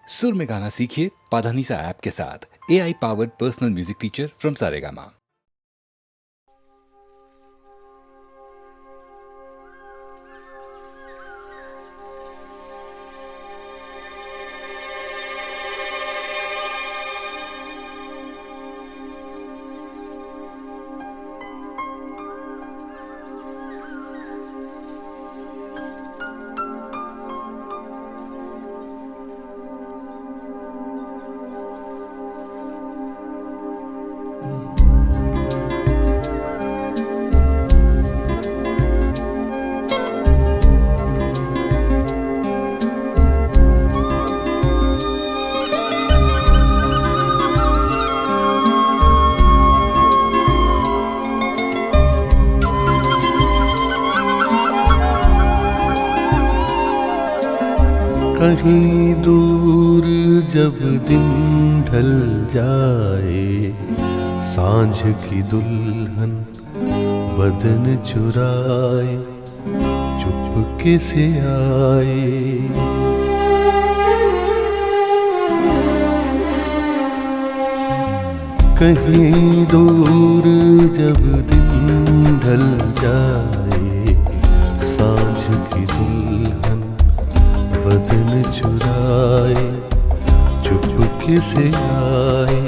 सुर में गाना सीखिए पाधानीसा ऐप के साथ। AI powered personal music teacher from Saregama. कहीं दूर जब दिन ढल जाए, सांझ की दुल्हन बदन चुराए चुपके से आए। कहीं दूर जब दिन ढल जाए, सांझ की दुल्हन बदन चुराए चुपके से आए।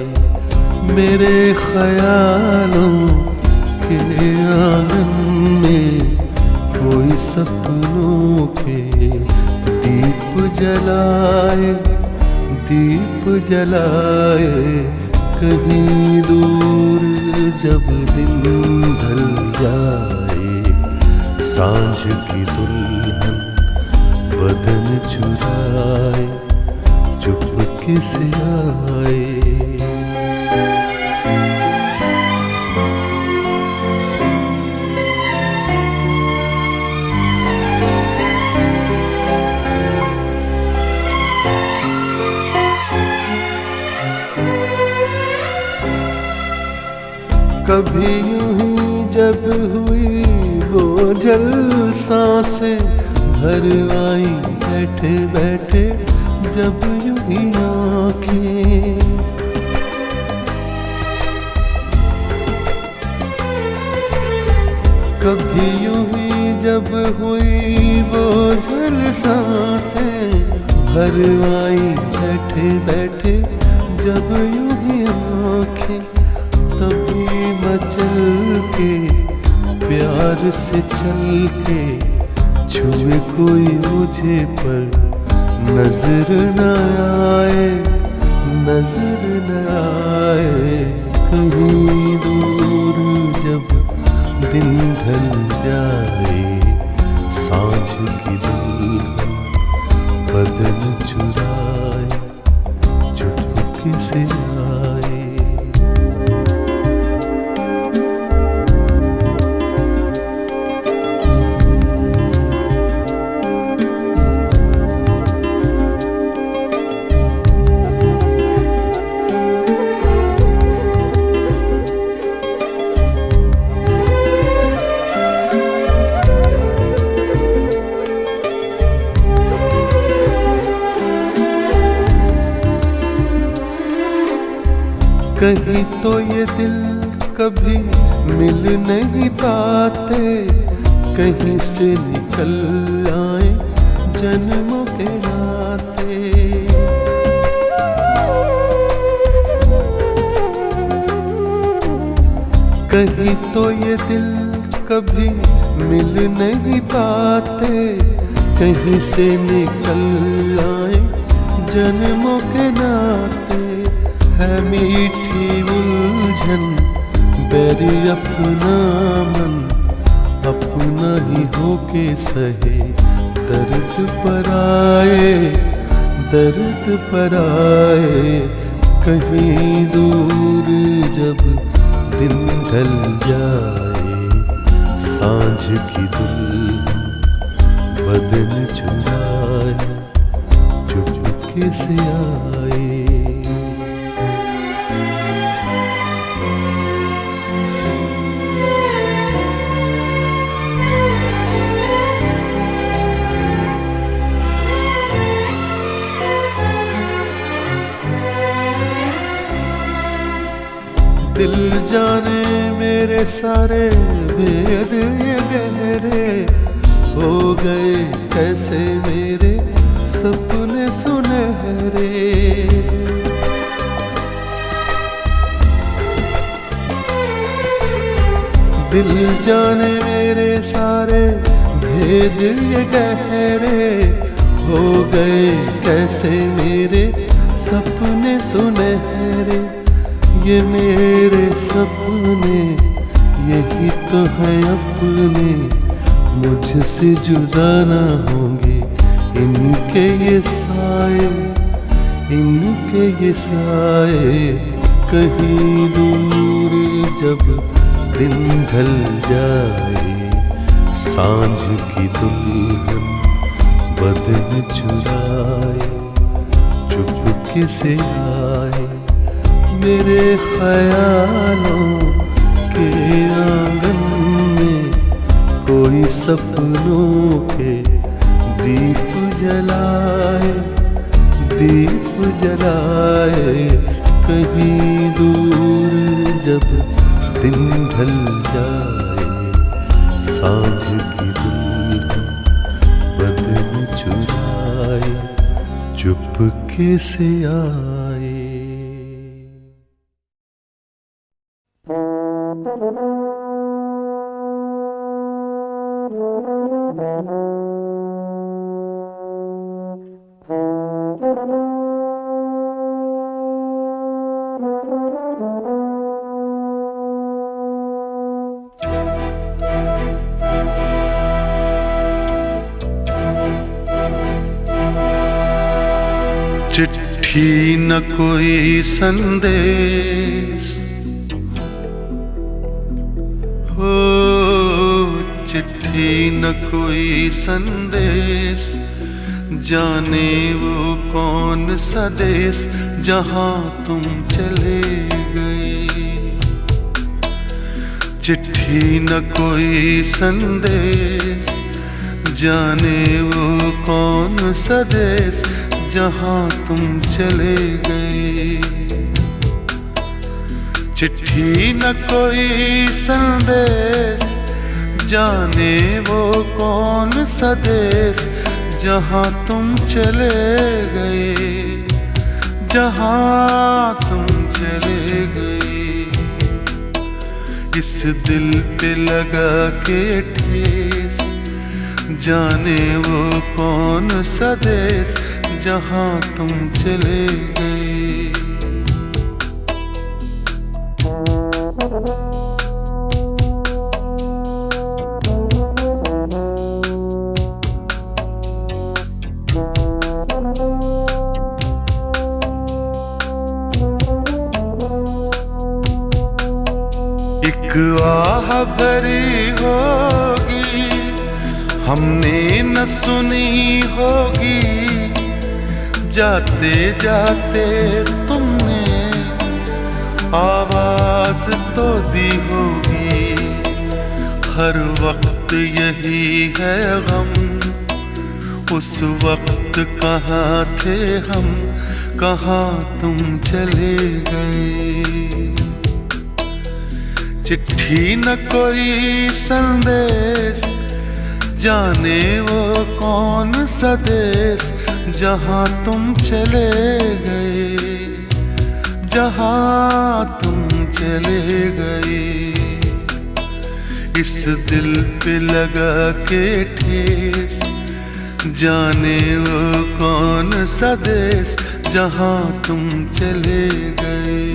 मेरे ख्यालों के आंगन में कोई सपनों के दीप जलाए, दीप जलाए। कहीं दूर जब दिन ढल जाए, सांझ की दुल्हन बदन चुराए चुपके से आए। कभी यूं ही जब हुई बोझल सांसें भर आई बैठे बैठे जब यूं ही आँखें। कभी यूं ही जब हुई बोझल सांसें भर आई बैठे बैठे जब यूं ही आँखें। तभी मचल के प्यार से चल के छुए कोई मुझे पर नजर न आए, नजर न आए। कहीं दूर जब दिन ढल जाए, सांझ की दुल्हन बदन चुराए चुपके से आए। कहीं तो ये दिल कभी मिल नहीं पाते, कहीं से निकल आए जन्मों के नाते। कहीं तो ये दिल कभी मिल नहीं पाते, कहीं से निकल आए जन्मों के नाते। है मीठी उलझन बैरी अपना मन, अपना ही होके सहे दर्द पर आए, दर्द पर आए। कहीं दूर जब दिन ढल जाए, सांझ की दुल्हन बदन चुराए चुपके से आए। दिल जाने मेरे सारे भेद ये गहरे हो गए कैसे मेरे सपने सुनहरे। दिल जाने मेरे सारे भेद ये गहरे हो गए कैसे मेरे सपने सुनहरे। ये मेरे सपने यही तो है अपने, मुझसे जुदा ना होंगे इनके ये साए, इनके ये साए। कहीं दूर जब दिन ढल जाए, सांझ की दुल्हन बदन चुराए, चुपके से आए मेरे ख्यालों के आंगन में। कोई सपनों के दीप जलाए, दीप जलाए। कहीं दूर जब दिन ढल जाए, सांझ की दुल्हन बदन चुराए, चुपके से आए। चिट्ठी न कोई संदेश हो, चिट्ठी न कोई संदेश। जाने वो कौन सा देश जहां तुम चले गए। चिट्ठी न कोई संदेश, जाने वो कौन सा देश जहां तुम चले गए। चिट्ठी न कोई संदेश, जाने वो कौन सा देश जहां तुम चले गए, जहां तुम चले गए। इस दिल पे लगा के ठेस, जाने वो कौन सा देश जहां तुम चले गए। एक आह भरी होगी हमने न सुनी होगी, जाते जाते तुमने आवाज तो दी होगी। हर वक्त यही है गम, उस वक्त कहाँ थे हम, कहाँ तुम चले गए। चिट्ठी न कोई संदेश, जाने वो कौन सा देश जहां तुम चले गए, जहां तुम चले गए। इस दिल पे लगा के ठेस, जाने वो कौन सा देश जहां तुम चले गए।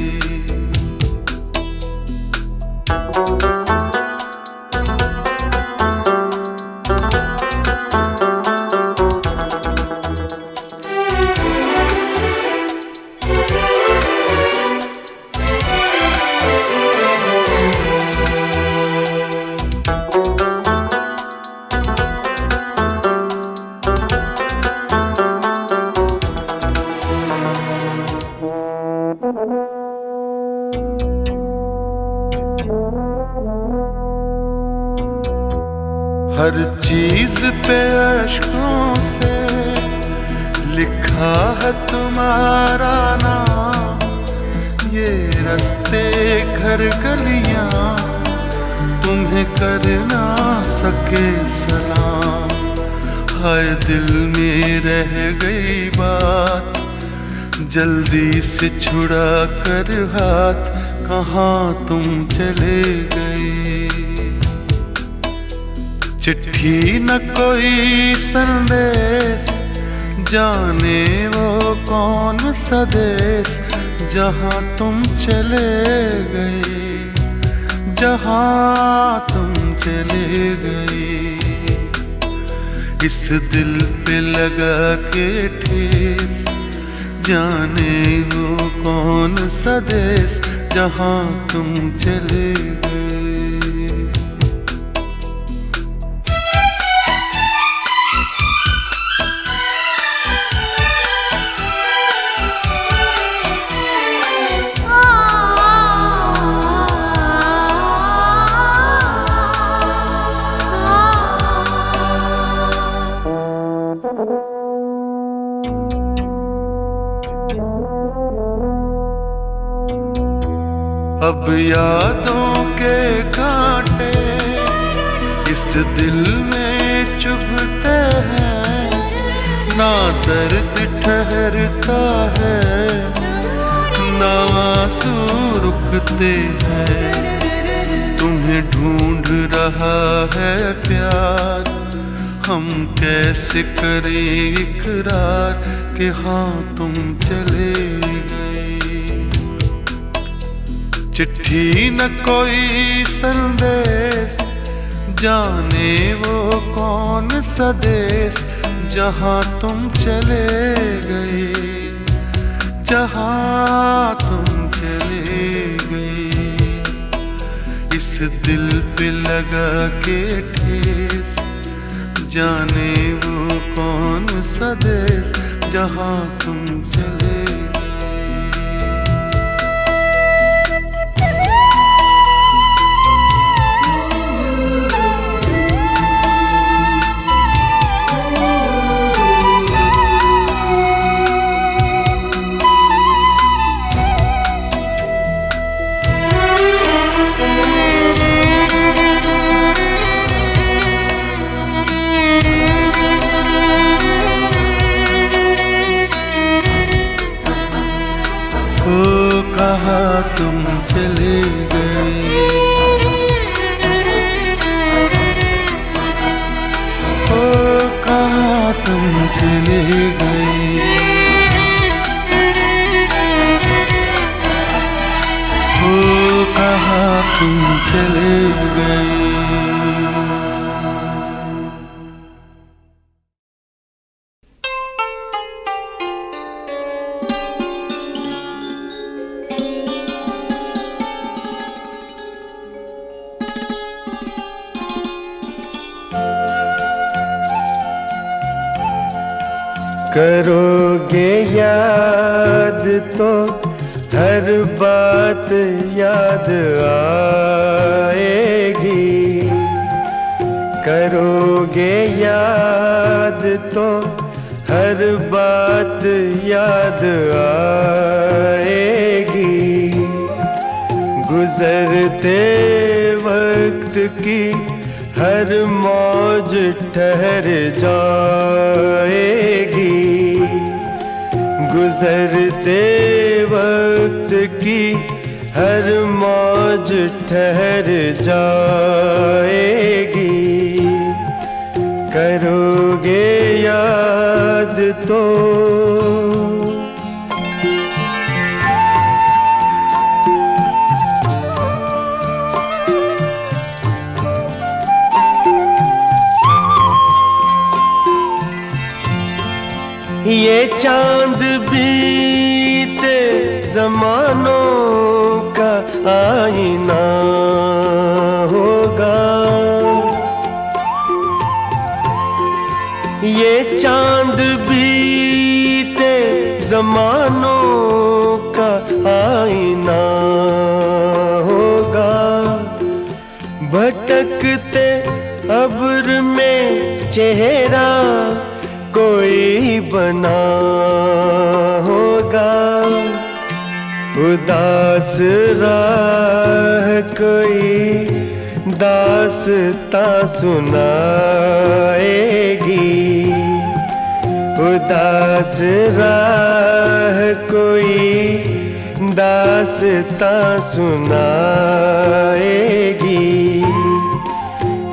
हर चीज पे अश्कों से लिखा है तुम्हारा नाम, ये रास्ते घर गलियां तुम्हें कर ना सके सलाम। हाय दिल में रह गई बात, जल्दी से छुड़ा कर हाथ, कहाँ तुम चले गए। चिट्ठी न कोई संदेश, जाने वो कौन सा देश, जहाँ तुम चले गए, जहाँ तुम चले गए। इस दिल पे लगा के ठेस, जाने वो कौन सा देश, जहाँ तुम चले गए। अब यादों के कांटे इस दिल में चुभते हैं, ना दर्द ठहरता है, ना आंसू रुकते हैं। तुम्हें ढूंढ रहा है प्यार, हम कैसे करें इकरार कि हाँ तुम चले गए। चिट्ठी न कोई संदेश, जाने वो कौन सा देश, जहाँ तुम चले गए, जहाँ तुम चले गए। इस दिल पे लगा के ठेस, जाने वो कौन सा देश, जहाँ तुम चले गए। कहाँ तुम चले गए, ओ कहाँ तुम चले गए, ओ कहाँ तुम चले गए। करोगे याद तो हर बात याद आएगी, करोगे याद तो हर बात याद आएगी। गुजरते वक्त की हर मौज ठहर जाएगी, गुजरते वक्त की हर मौज ठहर जाएगी। करोगे याद तो ये चांद बीते जमानों का आईना होगा, ये चांद बीते जमानों का आईना होगा। भटकते अब्र में चेहरा कोई बना होगा, उदास राह कोई दास्तां सुनाएगी। उदास राह कोई दास्तां सुनाएगी।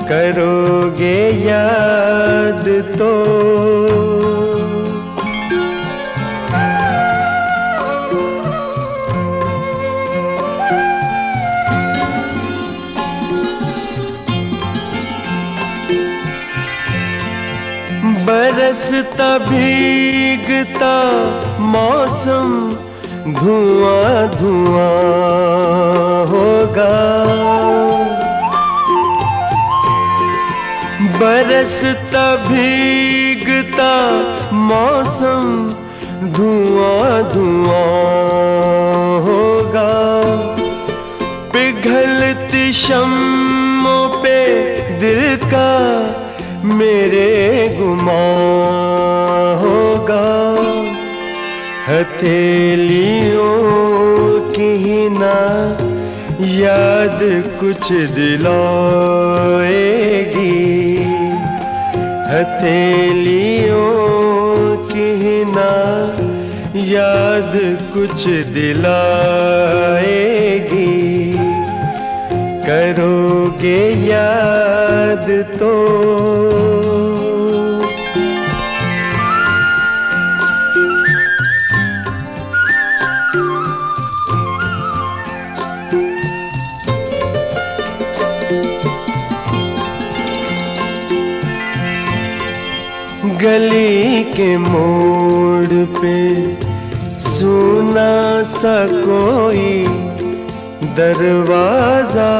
करोगे याद तो बरसता भीगता मौसम धुआं धुआं होगा। बरसता भीगता मौसम धुआं धुआं होगा। पिघलती शम्मों पे दिल का मेरे गुमान होगा। हथेलियों की ही ना याद कुछ दिलाएगी। हथेलियों की ही ना याद कुछ दिलाएगी। करोगे याद तो गली के मोड़ पे सुना सा कोई दरवाजा।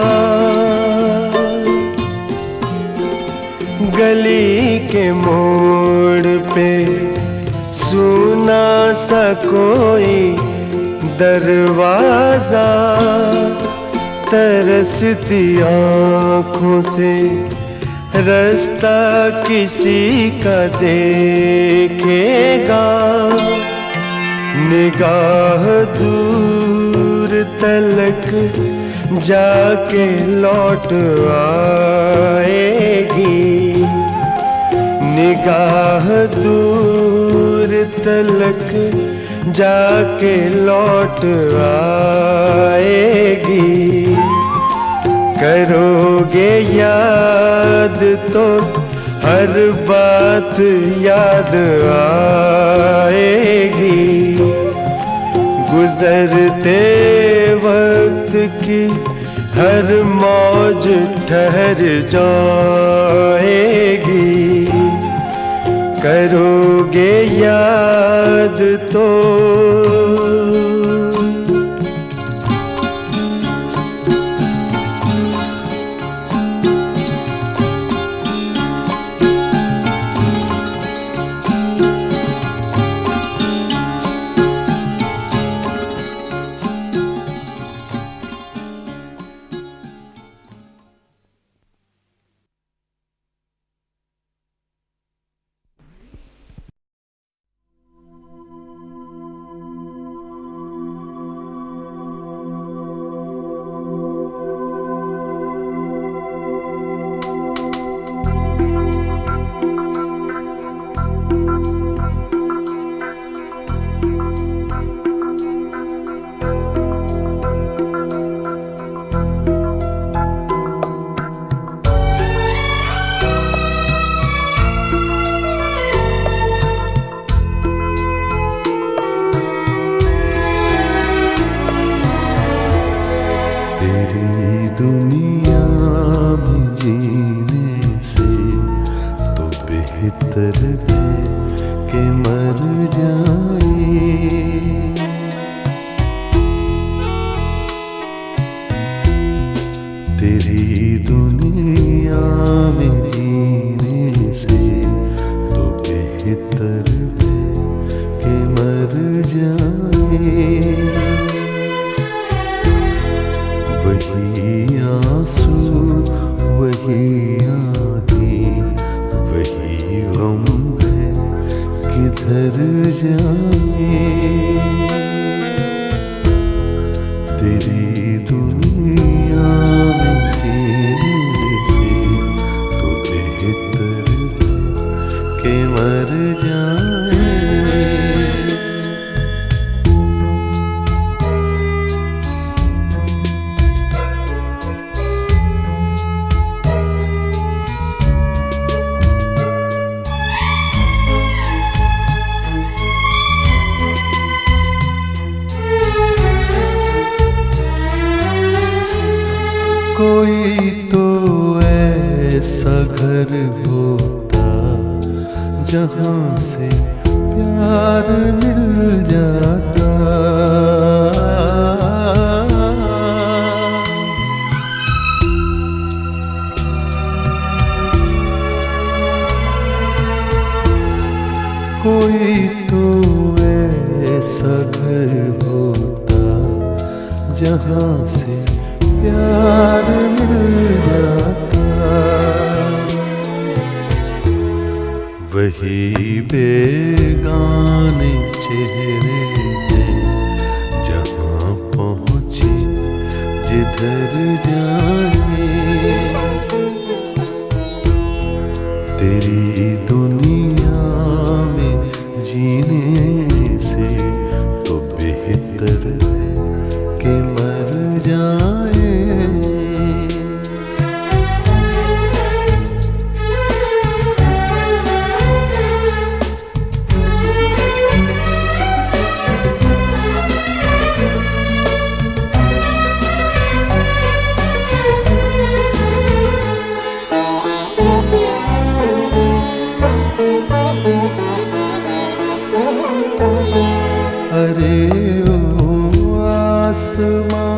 गली के मोड़ पे सुना सा कोई दरवाजा। तरसती आँखों से रास्ता किसी का देखेगा। निगाह दूर तलक जाके लौट आएगी। निगाह दूर तलक जाके लौट आएगी। करोगे याद तो हर बात याद आएगी। गुजरते वक्त की हर मौज ठहर जाएगी। करोगे याद तो कोई तो ऐसा घर होता जहाँ से प्यार मिल जाता। कोई तो ऐसा घर होता जहाँ से प्यार मिल जाता। वही बेगाने चेहरे हैं जहाँ पहुँचे जिधर जाए। तेरी दुनिया में जीने से तो बेहतर है कि मर जाए। अरे ओ आसमां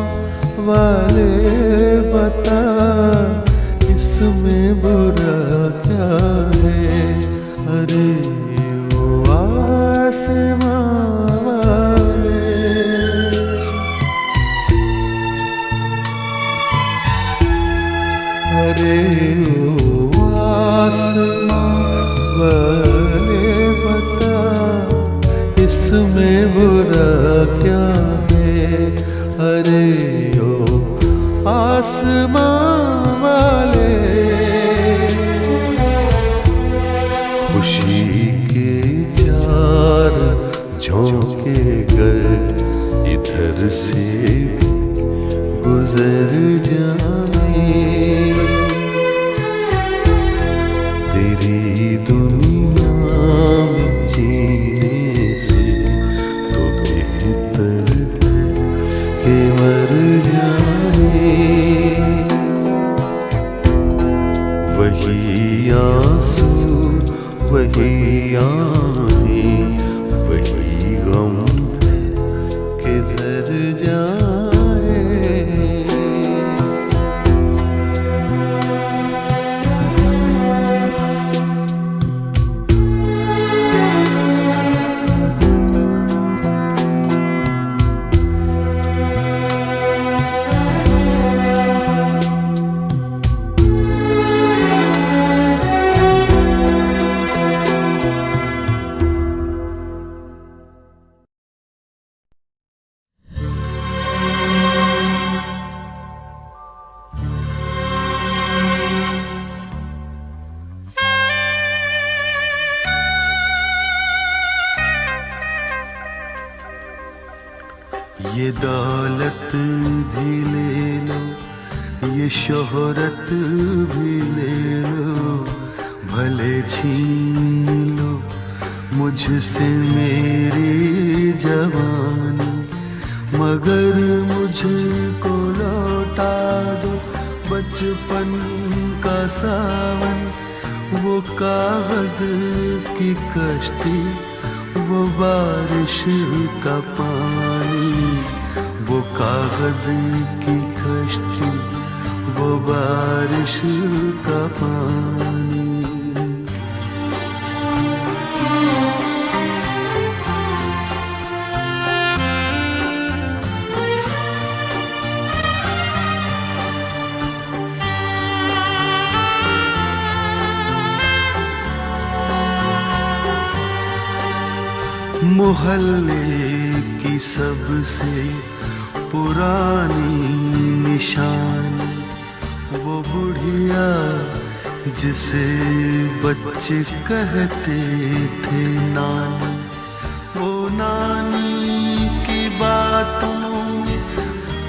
वाले बता इसमें बुरा क्या है। अरे ओ आसमां वाले, अरे ओ आसमां वाले बता इसमें बुरा क्या है। अरे ओ आसमां वाले, खुशी के चार झोंके गर इधर से गुजर जाए। तेरी दुनिया में जीने से तो बेहतर है कि मर जाए। वही आंसू वही आँखें वही गम है किधर जाए। ये दौलत भी ले लो, ये शोहरत भी ले लो, भले छीन लो मुझसे मेरी जवानी, मगर मुझको लौटा दो बचपन का सावन। वो कागज की कश्ती, वो बारिश का पानी, वो कागज की कश्ती, वो बारिश का पानी। मोहल्ले की सबसे पुरानी निशानी, वो बुढ़िया जिसे बच्चे कहते थे नानी, वो नानी की बातों में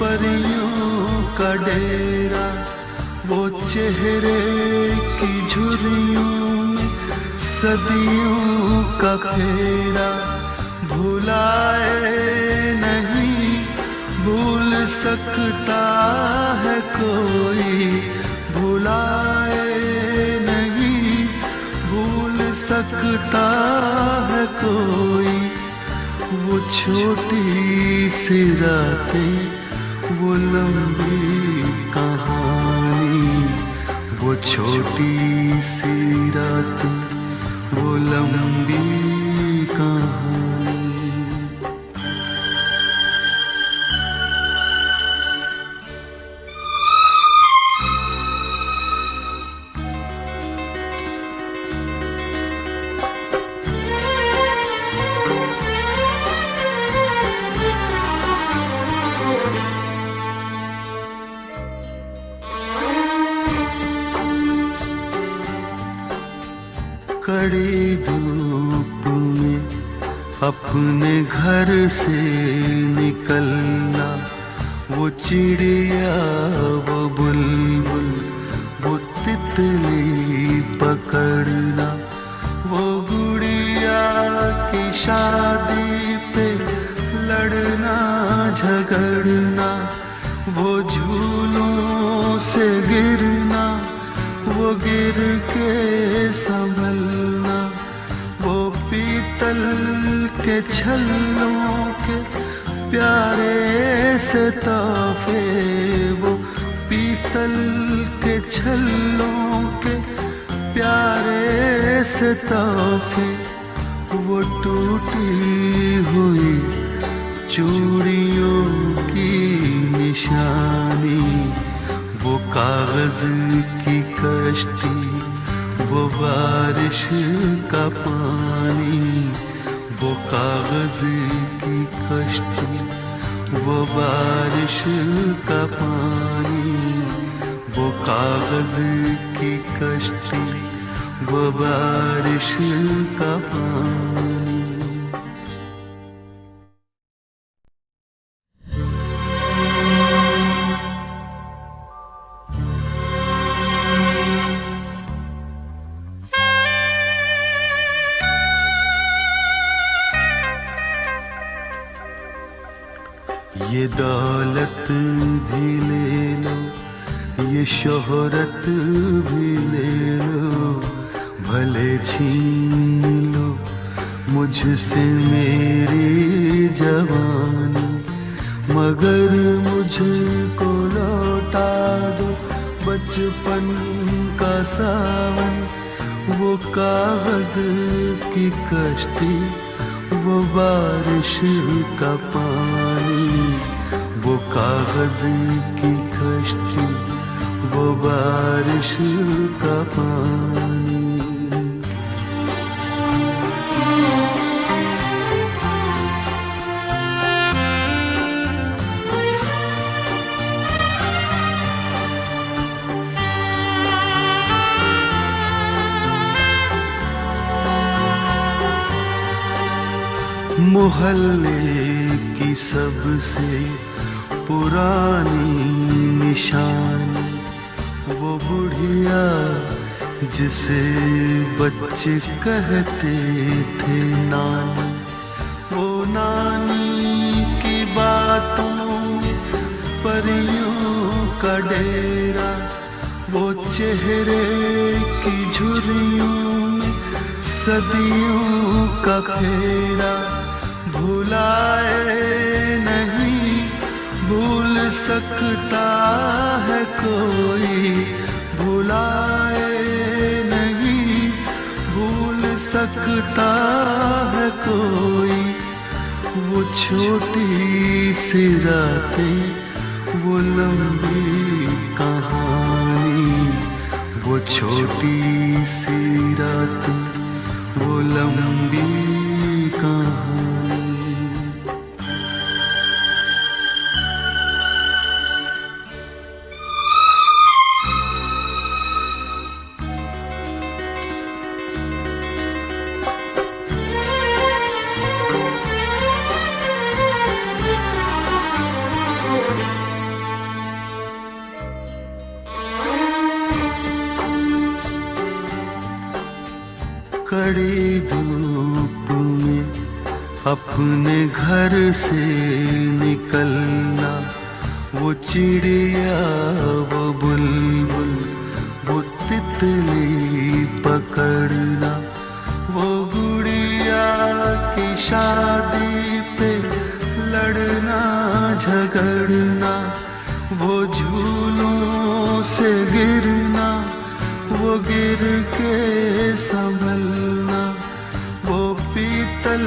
परियों का डेरा, वो चेहरे की झुर्रियों में सदियों का फेरा। भुलाए नहीं भूल सकता है कोई, भुलाए नहीं भूल सकता है कोई। वो छोटी सी रातें, वो लंबी कहानी, वो छोटी सी रातें, वो लंबी कहानी। कड़ी धूप में अपने घर से निकलना, वो चिड़िया वो बुलबुल वो तितली पकड़ना, वो गुड़िया की शादी पे लड़ना झगड़ना, वो झूलों से गिरना, वो गिर के संभलना, वो पीतल के छल्लों के प्यारे से तोहफे, वो पीतल के छल्लों के प्यारे से तोहफे, वो टूटी हुई चूड़ियों की निशानी, वो कागज की कश्ती, वो बारिश का पानी, वो कागज की कश्ती, वो बारिश का पानी, वो कागज की कश्ती, वो बारिश का पानी। ये दौलत भी ले लो, ये शोहरत भी ले लो, भले छीन लो मुझसे मेरी जवानी, मगर मुझको लौटा दो बचपन का सावन, वो कागज की कश्ती, वो बारिश का पानी, वो कागज की कश्ती, वो बारिश का पानी। मोहल्ले की सबसे पुरानी निशानी, वो बुढ़िया जिसे बच्चे कहते थे नानी, वो नानी की बातों में परियों का डेरा, वो चेहरे की झुर्रियों में सदियों का फेरा, भुलाए नहीं भूल सकता है कोई, भुलाए नहीं भूल सकता है कोई। वो छोटी सी रातें, वो लंबी कहानी, वो छोटी सी रातें, वो लंबी कहानी। कड़ी धूप में अपने घर से निकलना, वो चिड़िया वो बुलबुल वो तितली पकड़ना, वो गुड़िया की शादी पे लड़ना झगड़ना, वो झूलों से गिरना, वो गिर के संभलना, वो पीतल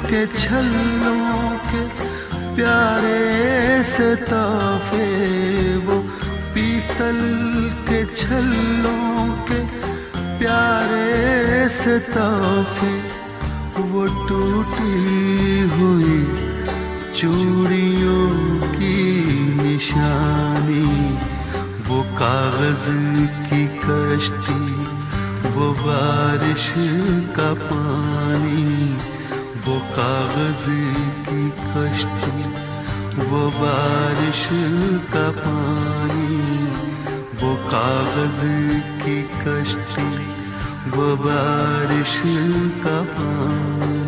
के छल्लों के प्यारे से तोहफे, वो पीतल के छल्लों के प्यारे से तोहफे, वो टूटी हुई चूड़ियों की निशानी, वो कागज की कश्ती, वो बारिश का पानी, वो कागज की कश्ती, वो बारिश का पानी, वो कागज की कश्ती, वो बारिश का पानी।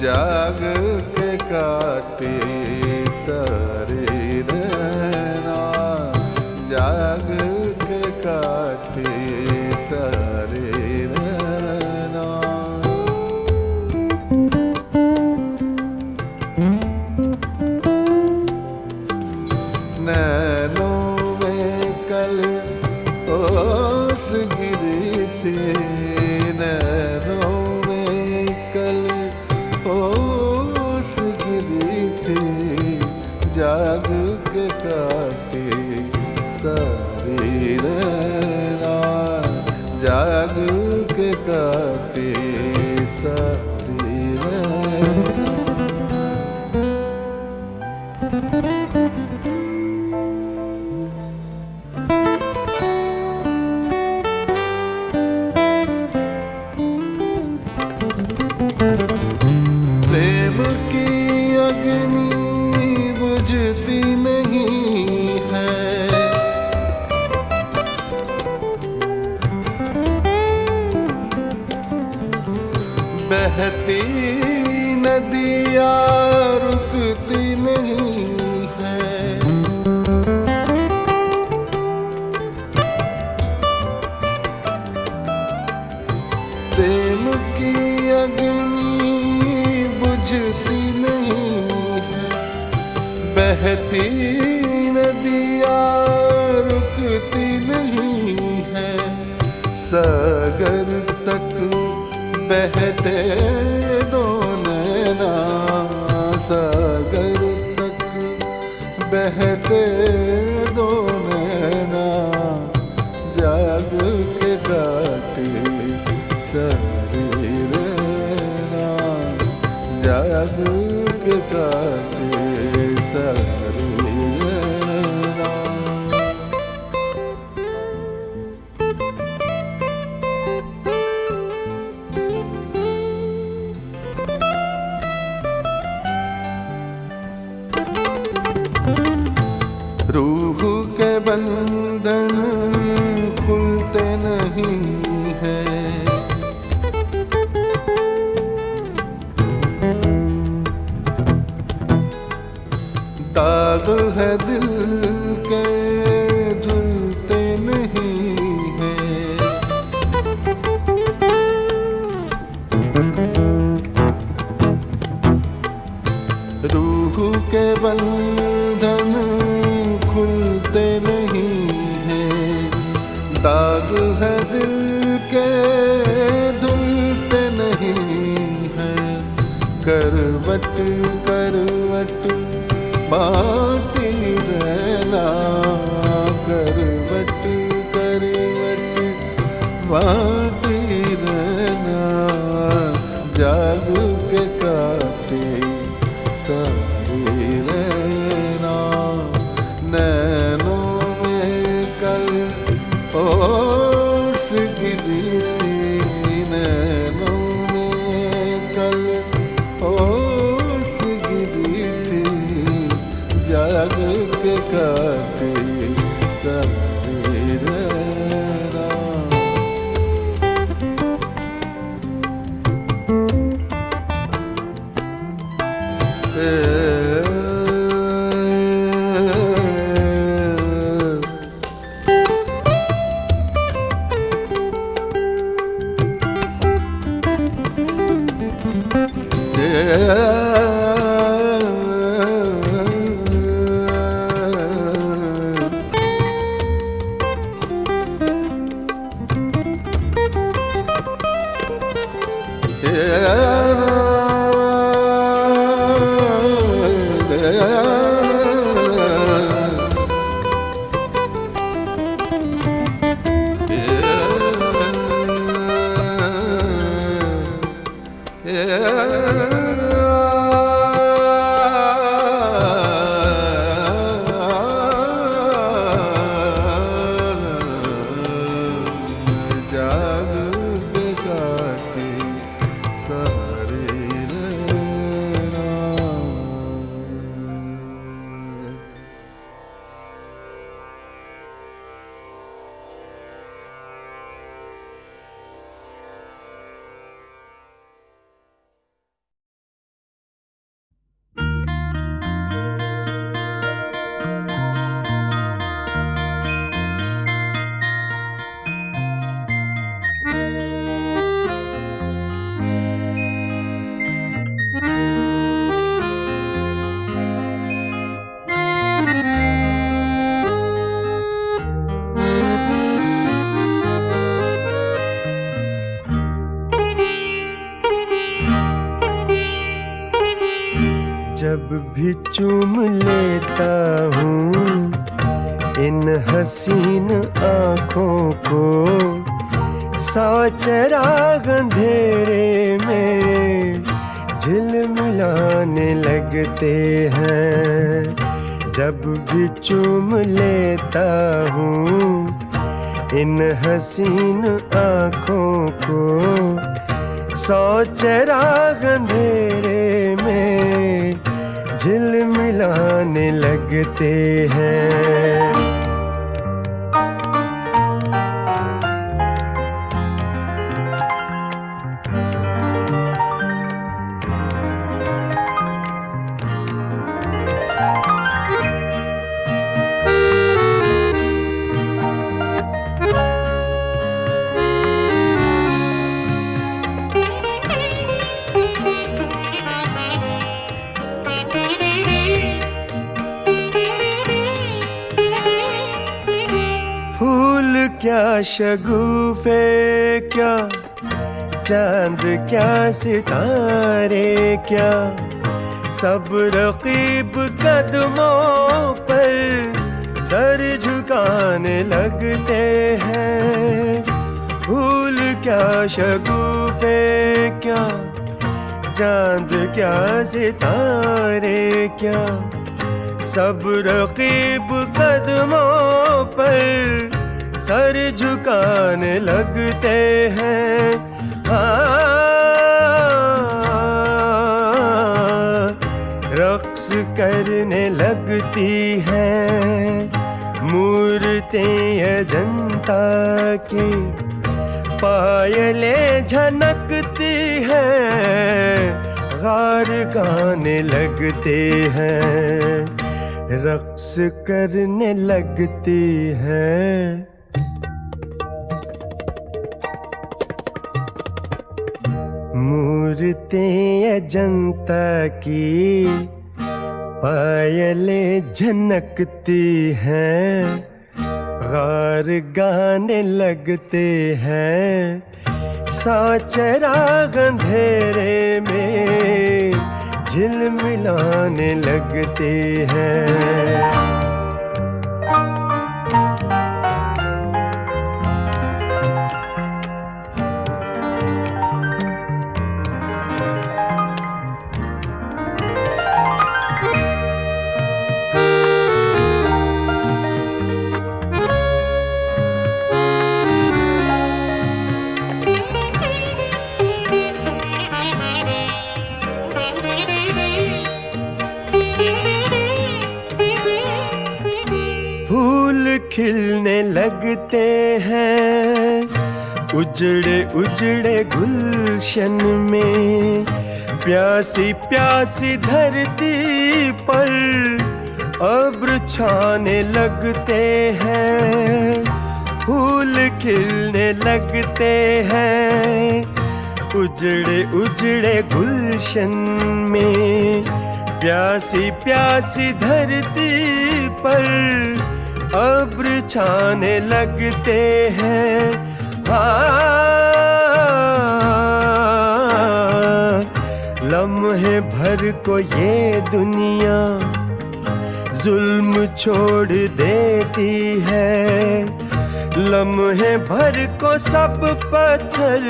जाग के काटे सारे रहना, जाग के काटे सारे रहना, नैनों में कल ओस गिरी थी, नैनों में कल ओस गिरी थी, जाग के काटे सारी रहना, जाग के काटे सारी रहना। प्रेम की अग्नि बुझती नहीं है, बहती नदियाँ रुकती नहीं है, प्रेम की अग्नि बुझती नहीं है, बहती नदियाँ रुकती नहीं है, सागर तक बहते दो नैना, सागर तक बहते दो नैना, जाग के काटे सारी रहना, जाग के काटे सारी रहना। रूह के बंधन खुलते झूलते नहीं हैं। दाग है दिल के धुलते नहीं हैं। रूह के बंधन खुलते नहीं हैं। दाग है दिल के धुलते नहीं हैं। करवट करवट बाटी रहना, करवट करवट बाटी रहना, जाग के काटे सारे रहना। नैनों में कल ओस गिरी थी, नैनों में कल ओस गिरी थी, जाग के काटे सारे रहना। जब भी चूम लेता हूँ इन हसीन आँखों को, सौ चिराग अंधेरे में झिलमिलाने लगते हैं। जब भी चूम लेता हूँ इन हसीन आँखों को, सौ चिराग अंधेरे में झिलमिलाने लगते हैं। क्या शगुफे क्या चांद क्या सितारे क्या, सब रकीब कदमों पर सर झुकाने लगते हैं। फूल क्या शगुफे क्या चांद क्या सितारे क्या, सब रकीब कदमों पर सर झुकाने लगते हैं। रक्स करने लगती है मूर्तियाँ मूर्तें अजंता की पायलें झनकती हैं, गार गाने लगते हैं, रक्स करने लगती हैं। मूर्तें अजंता की पायलें झनकती हैं, गार गाने लगते हैं, साचराग अंधेरे में झिलमिलाने लगते हैं। खिलने लगते हैं उजड़े उजड़े गुलशन में, प्यासी प्यासी धरती पर अब्र छाने लगते हैं। फूल खिलने लगते हैं उजड़े उजड़े गुलशन में, प्यासी प्यासी धरती पर अब्र छाने लगते हैं। लम्हे भर को ये दुनिया जुल्म छोड़ देती है, लम्हे भर को सब पत्थर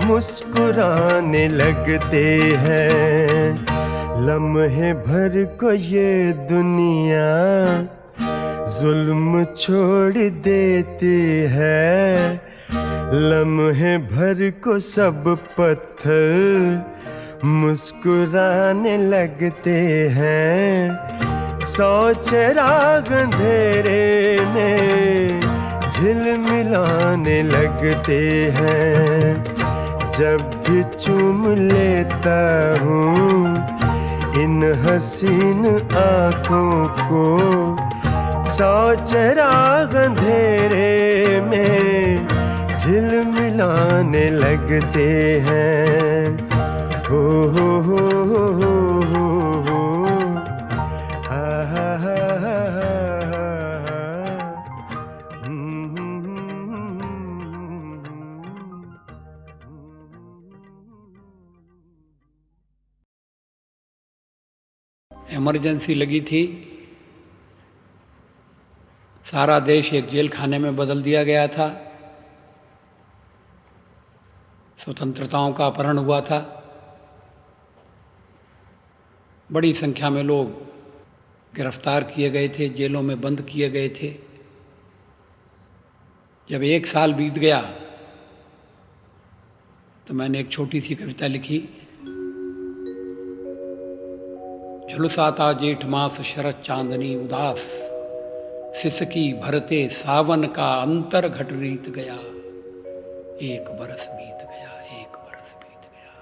मुस्कुराने लगते हैं। लम्हे भर को ये दुनिया जुल्म छोड़ देती है, लम्हे भर को सब पत्थर मुस्कुराने लगते हैं। सौ चिराग अंधेरे में झिलमिलाने लगते हैं। जब भी चूम लेता हूँ इन हसीन आँखों को, सौ चिराग अंधेरे में झिलमिलाने लगते हैं। हो हा हा हा इमरजेंसी लगी थी, सारा देश एक जेल खाने में बदल दिया गया था, स्वतंत्रताओं का अपहरण हुआ था, बड़ी संख्या में लोग गिरफ्तार किए गए थे, जेलों में बंद किए गए थे। जब 1 साल बीत गया तो मैंने एक छोटी सी कविता लिखी। झुलसाता जेठ मास शरद चांदनी उदास, सिसकी भरते सावन का अंतर घट रीत गया, 1 बरस बीत गया, 1 बरस बीत गया।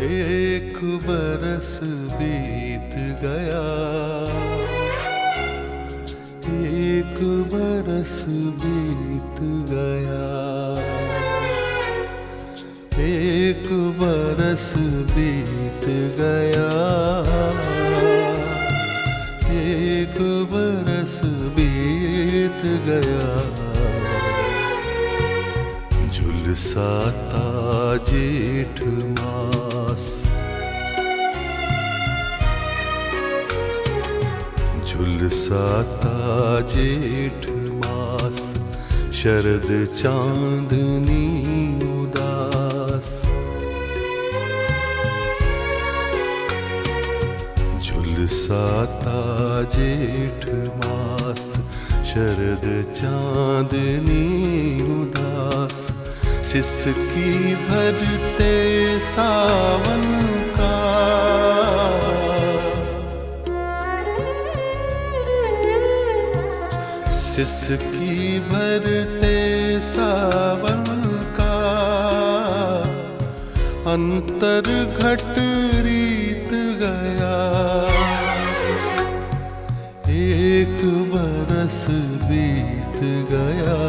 एक बरस बीत गया, 1 बरस बीत गया, 1 बरस बीत गया, 1 बरस बीत गया। झुलसाता जेठ मास, झुलसाता जेठ मास, शरद चांदनी उदास। झुलसाता जेठ मास, शरद चांदनी उदास। सिसकी भरते सावन का, सिसकी भरते सावन का। अंतर घट रीत गया, एक बरस बीत गया।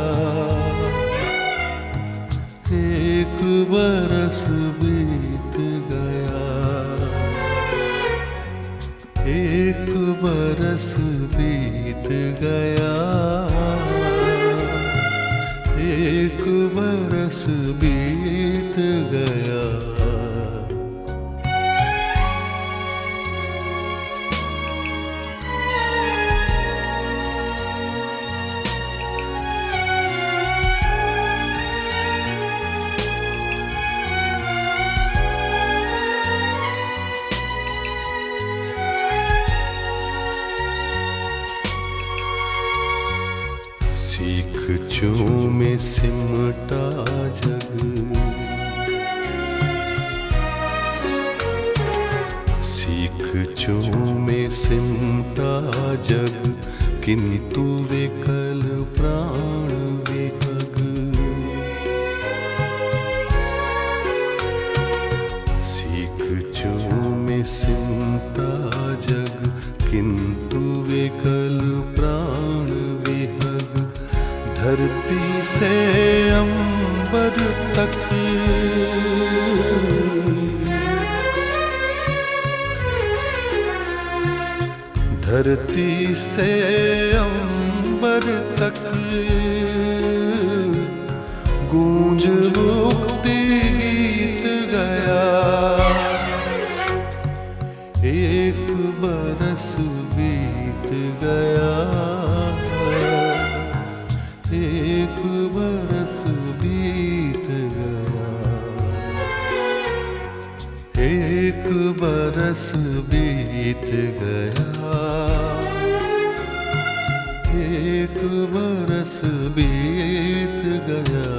एक बरस बीत गया, एक बरस बीत गया। एक बरस बीत गया। सीख चूमे सिमटा जग, सीख चूमे सिमटा जग। किंतु विकल प्राण विहग, सीख चूमे सिमटा जग। किंतु विकल प्राण विहग। धरती से अंबर तक, धरती से अंबर तक। गूंज मुक्ति गीत गया, एक बरस बीत गया। एक बरस बीत गया, एक बरस बीत गया। एक बरस बीत गया।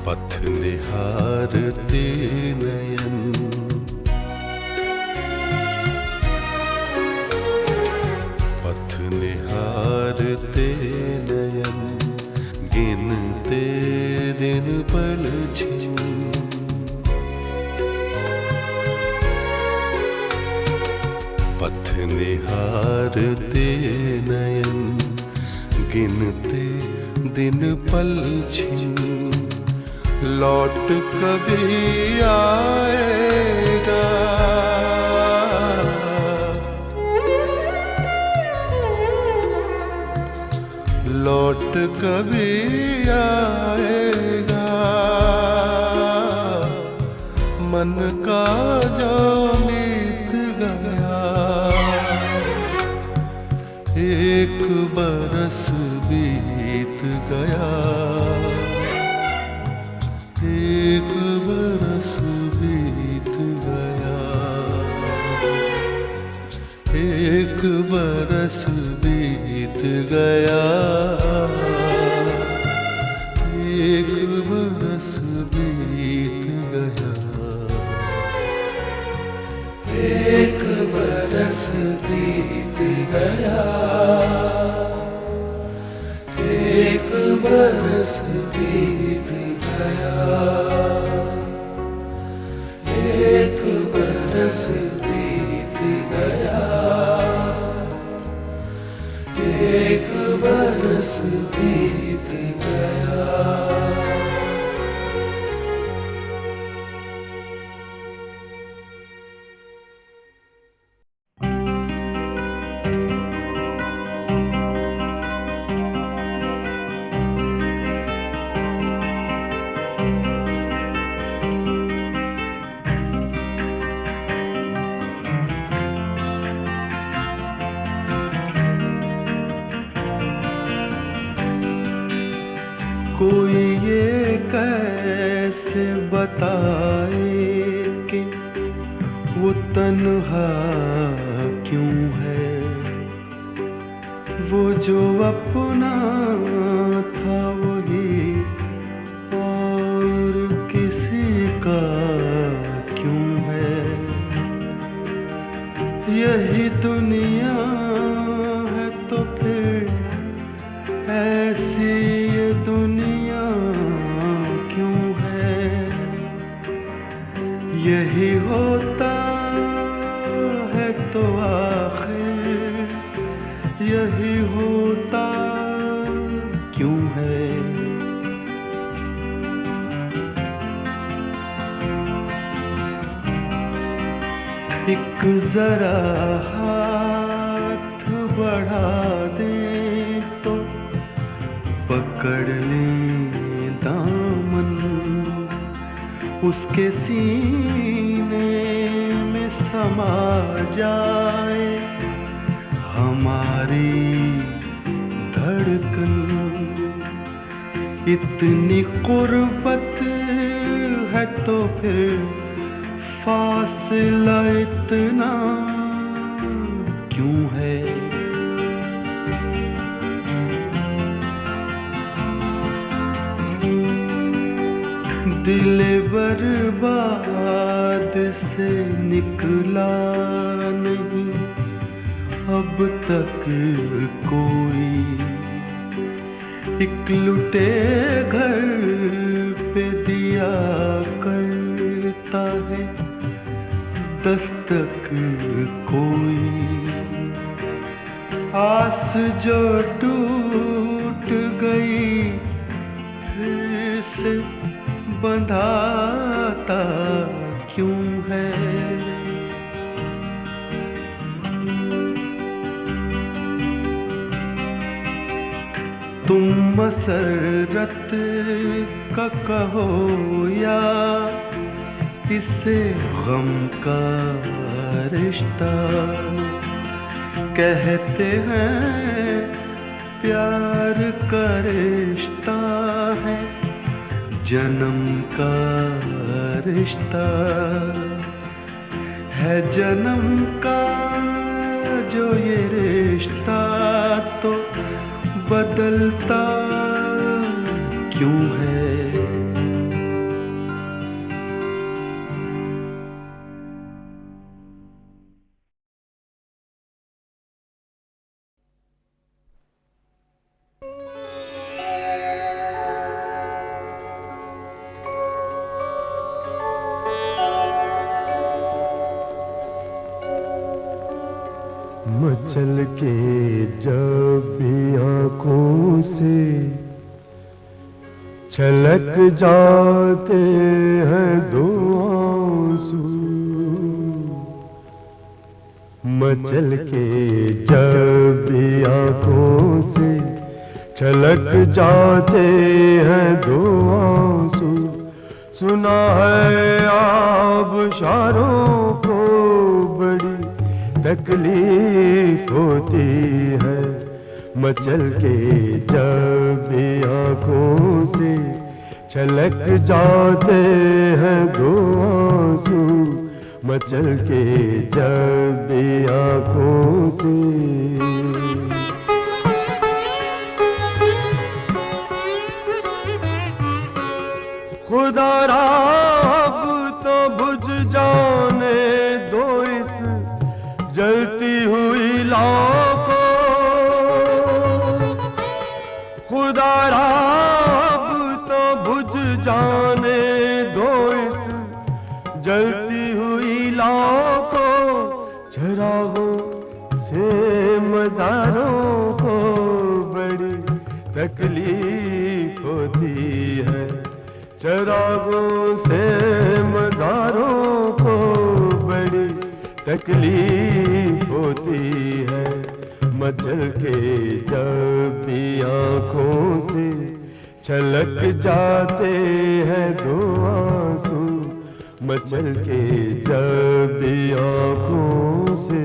पथ निहारते नयन, पथ निहारते नयन। गिनते दिन पल छिन, पथ निहारते नयन। गिनते दिन पल छिन। लौट कभी आएगा, लौट कभी आएगा। मन का जो मीत गया, एक बरस बीत गया। एक बरस बीत गया। एक बरस बीत गया। एक बरस बीत गया। एक बरस बीत गया। एक बरस बीत गया। एक बरस बीत गया। एक बरस बीत गया। वो तन्हा क्यों है, वो जो अपना था वही और किसी का क्यों है। यही दुनिया है तो फिर ऐसी ये दुनिया क्यों है। यही होता है तो आखिर यही होता क्यों है। एक जरा हाथ बढ़ा दे तो पकड़ ले दामन, उसके सीने में समा जाए हमारी धड़कन। इतनी कुर्बत है तो फिर फासला इतना क्यों है। दिल बर्बाद से निकला नहीं अब तक कोई। एक लुटे घर पे दिया करता है दस्तक कोई। आस जो टूट गई फिर से बंधाता क्यों है। तुम मसरत का कहो या इसे गम का रिश्ता, कहते हैं प्यार का रिश्ता है जन्म का रिश्ता है। जन्म का जो ये रिश्ता तो बदलता क्यों है। मचल के जब भी आँखों से छलक जाते हैं दो आंसू। मचल के जब भी आँखों से छलक जाते हैं दो आंसू। सुना है आबशारों को बड़ी तकलीफ होती है। मचल के जब भी आँखों से छलक जाते हैं दो आंसू। मचल के जब भी आँखों से। खुदा अब तो बुझ जाने दो इस जलती हुई लौ को। खुदा अब तो बुझ जाने दो इस जलती हुई लौ को। चरागों से मज़ारों को बड़ी तकलीफ होती है। चरागों से मज़ारों को बड़ी तकलीफ होती है। मचल के जब भी आँखों से छलक जाते हैं दो आंसू। मचल के जब भी आँखों से।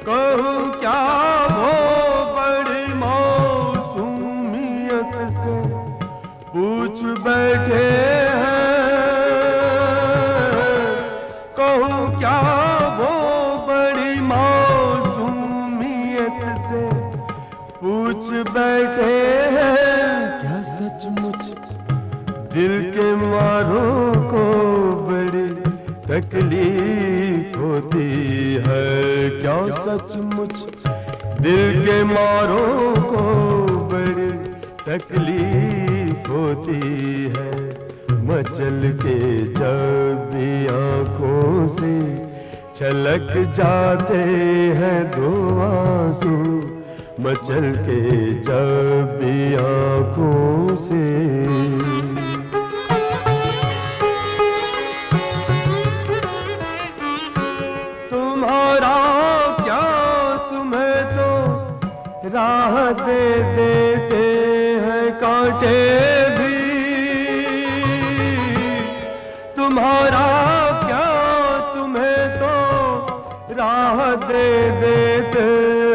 कहूँ क्या वो बड़ी मौसूमियत से पूछ बैठे हैं, कहूँ क्या वो बड़ी मासूमियत से पूछ बैठे हैं, क्या सचमुच दिल के मारों को बड़ी तकलीफ होती है, क्या सचमुच दिल के मारों को बड़ी तकलीफ होती है। मचल के जब भी आंखों से छलक जाते हैं दो आंसू, मचल के जब भी आंखों से। तुम्हारा क्या, तुम्हें तो राह दे देते हैं कांटे भी, तुम्हारा क्या, तुम्हें तो राह दे देते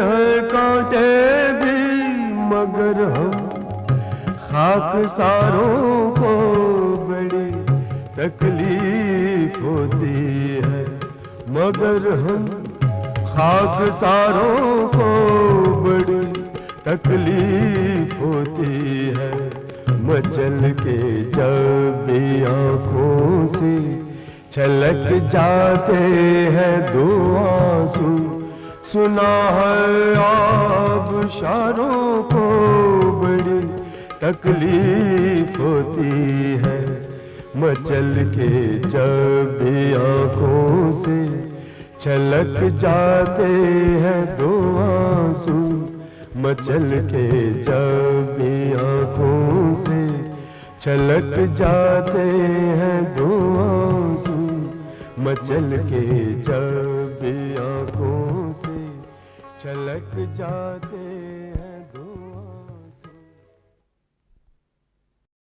हैं कांटे भी, मगर हम खाकसारों को बड़ी तकलीफ होती है, मगर हम खाकसारों को बड़ी तकलीफ होती है। मचल के जब भी आंखों से छलक जाते हैं दो आंसू, सुना है आबशारों को बड़ी तकलीफ होती है। मचल के जब भी आंखों से छलक जाते हैं दो आंसू, मचल के जब भी आंखों से छलक जाते हैं दो आंसू, मचल के जब भी आंखों से छलक जाते